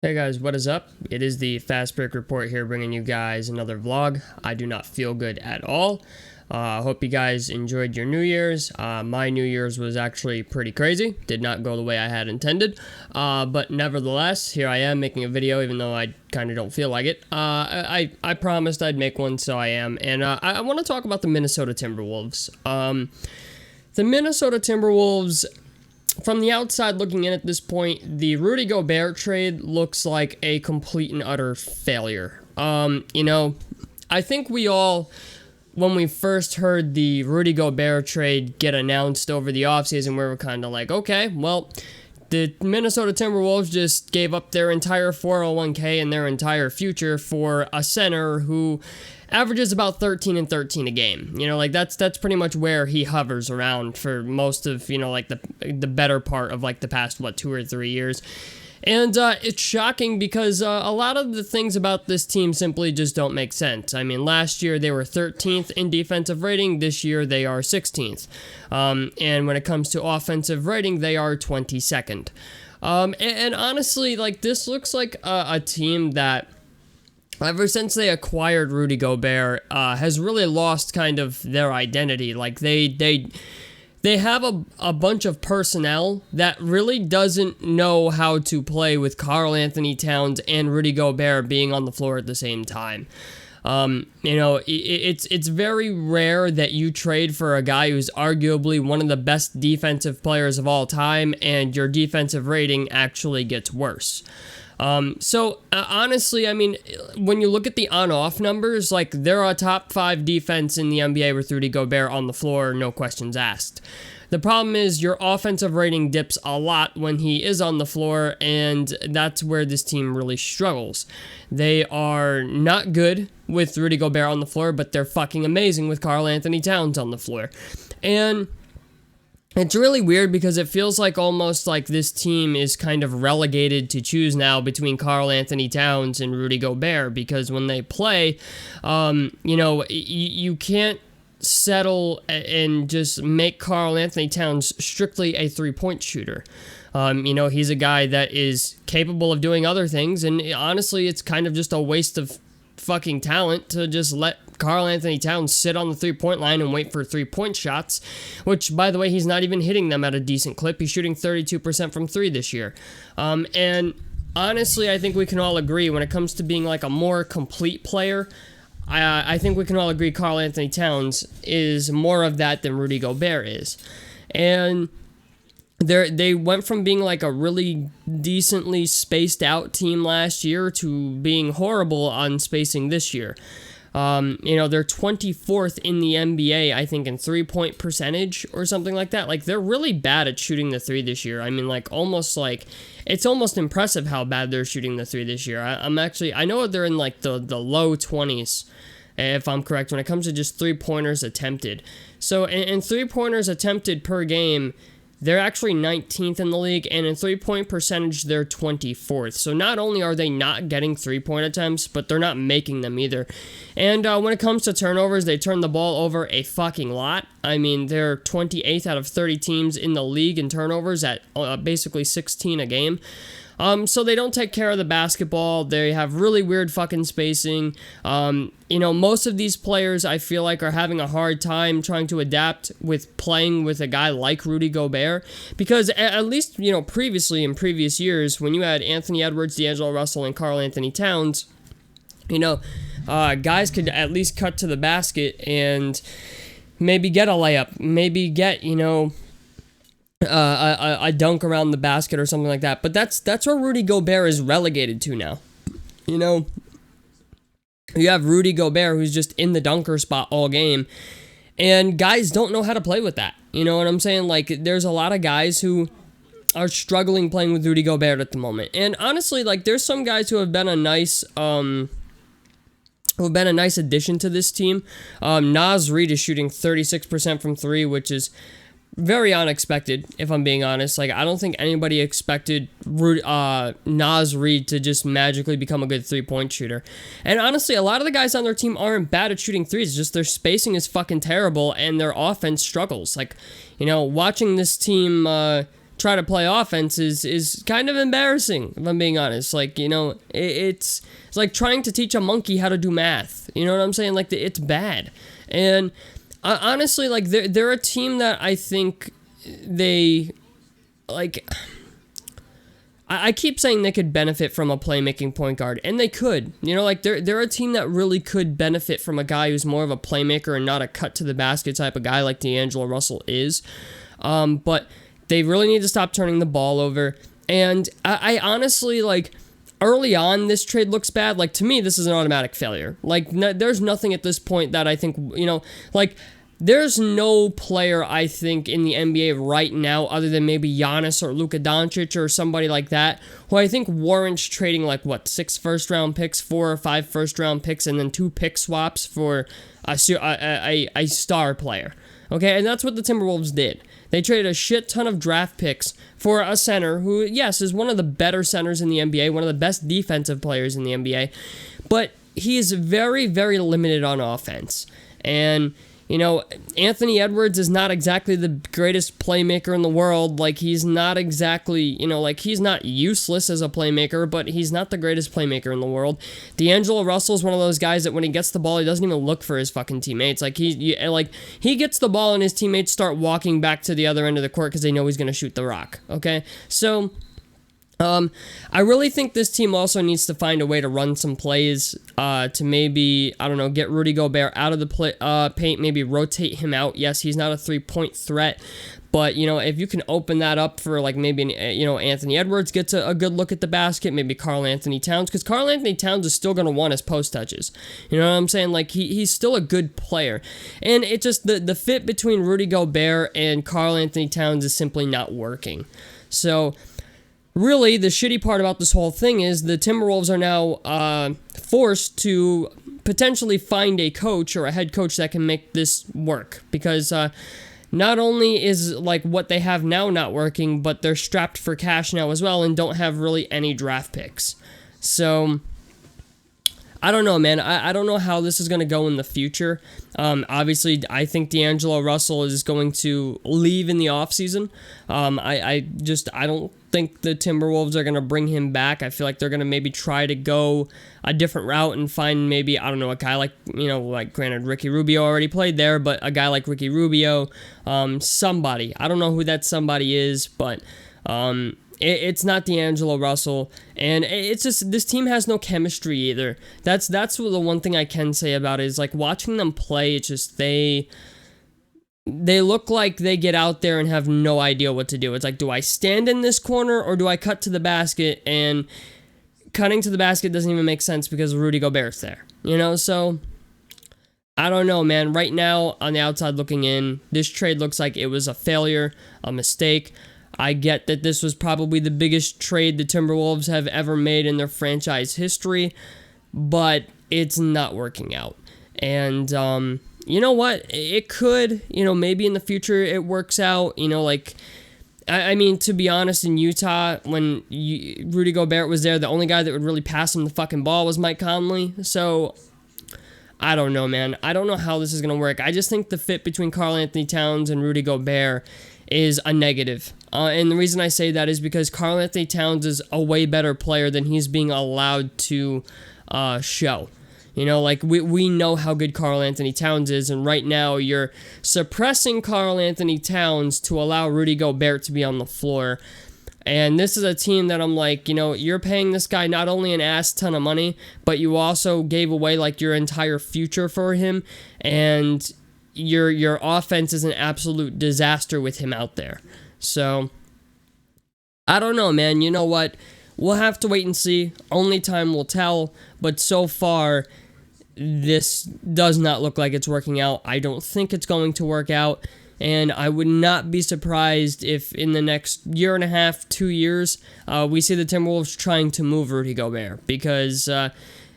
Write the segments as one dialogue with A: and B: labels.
A: Hey guys, what is up? It is the Fast Break Report here, bringing you guys another vlog. I do not feel good at all. I hope you guys enjoyed your New Year's. My New Year's was actually pretty crazy. Did not go the way I had intended. But nevertheless, here I am making a video, even though I kind of don't feel like it. I promised I'd make one, so I am. And I want to talk about the Minnesota Timberwolves. The Minnesota Timberwolves, from the outside looking in at this point, the Rudy Gobert trade looks like a complete and utter failure. I think we all, when we first heard the Rudy Gobert trade get announced over the offseason, we were kind of like, okay, well, the Minnesota Timberwolves just gave up their entire 401k and their entire future for a center who averages about 13 and 13 a game. That's pretty much where he hovers around for most of, the better part of the past 2 or 3 years. And it's shocking because a lot of the things about this team simply just don't make sense. I mean, last year they were 13th in defensive rating. This year they are 16th. And when it comes to offensive rating, they are 22nd. And honestly, this looks like a team that, ever since they acquired Rudy Gobert, has really lost kind of their identity. They have a bunch of personnel that really doesn't know how to play with Karl Anthony Towns and Rudy Gobert being on the floor at the same time. It's very rare that you trade for a guy who's arguably one of the best defensive players of all time and your defensive rating actually gets worse. Honestly, I mean, when you look at the on-off numbers, they're a top 5 defense in the NBA with Rudy Gobert on the floor, no questions asked. The problem is your offensive rating dips a lot when he is on the floor, and that's where this team really struggles. They are not good with Rudy Gobert on the floor, but they're fucking amazing with Karl Anthony Towns on the floor. And it's really weird because it feels almost like this team is kind of relegated to choose now between Karl Anthony Towns and Rudy Gobert, because when they play, you can't settle and just make Karl Anthony Towns strictly a three-point shooter. He's a guy that is capable of doing other things, and honestly, it's kind of just a waste of fucking talent to just let Karl Anthony Towns sit on the three-point line and wait for three-point shots, which, by the way, he's not even hitting them at a decent clip. He's shooting 32% from three this year. And honestly, I think we can all agree when it comes to being a more complete player, I think we can all agree Karl Anthony Towns is more of that than Rudy Gobert is. And they went from being a really decently spaced out team last year to being horrible on spacing this year. They're 24th in the NBA, I think, in three-point percentage or something like that. They're really bad at shooting the three this year. I mean, it's almost impressive how bad they're shooting the three this year. I know they're in the low 20s, if I'm correct, when it comes to just three-pointers attempted. So in three-pointers attempted per game, they're actually 19th in the league, and in three-point percentage, they're 24th. So not only are they not getting three-point attempts, but they're not making them either. And when it comes to turnovers, they turn the ball over a fucking lot. I mean, they're 28th out of 30 teams in the league in turnovers at basically 16 a game. So they don't take care of the basketball. They have really weird fucking spacing. Most of these players, I feel are having a hard time trying to adapt with playing with a guy like Rudy Gobert. Because at least, previously in previous years, when you had Anthony Edwards, D'Angelo Russell, and Karl Anthony Towns, guys could at least cut to the basket and maybe get a layup, maybe get, a dunk around the basket or something like that. But that's where Rudy Gobert is relegated to now. You have Rudy Gobert who's just in the dunker spot all game, and guys don't know how to play with that. You know what I'm saying? There's a lot of guys who are struggling playing with Rudy Gobert at the moment. And honestly, there's some guys who have been a nice addition to this team. Naz Reid is shooting 36% from three, which is very unexpected, if I'm being honest. I don't think anybody expected Naz Reid to just magically become a good three-point shooter. And honestly, a lot of the guys on their team aren't bad at shooting threes. It's just their spacing is fucking terrible, and their offense struggles. Watching this team try to play offense is kind of embarrassing, if I'm being honest. Like, it's like trying to teach a monkey how to do math. You know what I'm saying? Like, it's bad. And honestly, like, they're a team that I think they, like, I keep saying they could benefit from a playmaking point guard, and they could. Like, they're a team that really could benefit from a guy who's more of a playmaker and not a cut-to-the-basket type of guy like D'Angelo Russell is. But they really need to stop turning the ball over. And I honestly, like, early on, this trade looks bad. Like, to me, this is an automatic failure. Like, there's nothing at this point that I think, like, there's no player, I think, in the NBA right now, other than maybe Giannis or Luka Doncic or somebody like that, who I think warrants trading, like, 6 first-round picks, 4 or 5 first-round picks, and then 2 pick swaps for a star player. Okay, and that's what the Timberwolves did. They traded a shit ton of draft picks for a center who, yes, is one of the better centers in the NBA, one of the best defensive players in the NBA, but he is very, very limited on offense. And Anthony Edwards is not exactly the greatest playmaker in the world. Like, he's not exactly, like, he's not useless as a playmaker, but he's not the greatest playmaker in the world. D'Angelo Russell's one of those guys that when he gets the ball, he doesn't even look for his fucking teammates. Like, he gets the ball and his teammates start walking back to the other end of the court because they know he's going to shoot the rock, okay? So I really think this team also needs to find a way to run some plays to maybe, I don't know, get Rudy Gobert out of the paint, maybe rotate him out. Yes, he's not a three-point threat, but, if you can open that up for, like, maybe, Anthony Edwards gets a good look at the basket, maybe Karl Anthony Towns, because Karl Anthony Towns is still going to want his post touches. You know what I'm saying? Like, he's still a good player. And it just, the fit between Rudy Gobert and Karl Anthony Towns is simply not working. So really, the shitty part about this whole thing is the Timberwolves are now forced to potentially find a coach or a head coach that can make this work, because not only is, like, what they have now not working, but they're strapped for cash now as well and don't have really any draft picks. So I don't know, man. I don't know how this is going to go in the future. Obviously, I think D'Angelo Russell is going to leave in the offseason. I don't think the Timberwolves are going to bring him back. I feel like they're going to maybe try to go a different route and find maybe, I don't know, a guy like, like, granted, Ricky Rubio already played there, but a guy like Ricky Rubio, somebody. I don't know who that somebody is, but it's not D'Angelo Russell, and it's just, this team has no chemistry either. That's the one thing I can say about it, is, like, watching them play, it's just, they look like they get out there and have no idea what to do. It's like, do I stand in this corner or do I cut to the basket? And cutting to the basket doesn't even make sense because Rudy Gobert's there, So I don't know, man. Right now, on the outside looking in, this trade looks like it was a failure, a mistake. I get that this was probably the biggest trade the Timberwolves have ever made in their franchise history, but it's not working out. And, you know what? It could, maybe in the future it works out. Like, I mean, to be honest, in Utah, when Rudy Gobert was there, the only guy that would really pass him the fucking ball was Mike Conley. So I don't know, man. I don't know how this is going to work. I just think the fit between Karl Anthony Towns and Rudy Gobert is a negative. And the reason I say that is because Karl Anthony Towns is a way better player than he's being allowed to show. Like, we know how good Karl Anthony Towns is, and right now you're suppressing Karl Anthony Towns to allow Rudy Gobert to be on the floor. And this is a team that I'm like, you're paying this guy not only an ass ton of money, but you also gave away, like, your entire future for him, and your offense is an absolute disaster with him out there. So I don't know, man. You know what? We'll have to wait and see. Only time will tell. But so far, this does not look like it's working out. I don't think it's going to work out. And I would not be surprised if in the next year and a half, 2 years, we see the Timberwolves trying to move Rudy Gobert. Because,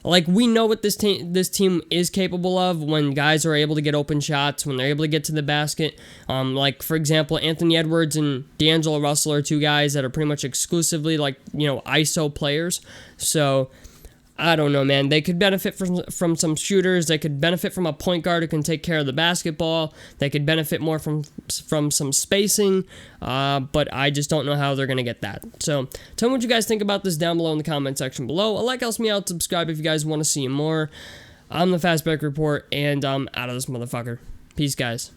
A: we know what this team is capable of when guys are able to get open shots, when they're able to get to the basket. For example, Anthony Edwards and D'Angelo Russell are two guys that are pretty much exclusively, ISO players. So I don't know, man. They could benefit from some shooters. They could benefit from a point guard who can take care of the basketball. They could benefit more from some spacing, but I just don't know how they're going to get that. So tell me what you guys think about this down below in the comment section below. A like helps me out. Subscribe if you guys want to see more. I'm the Fast Break Report, and I'm out of this motherfucker. Peace, guys.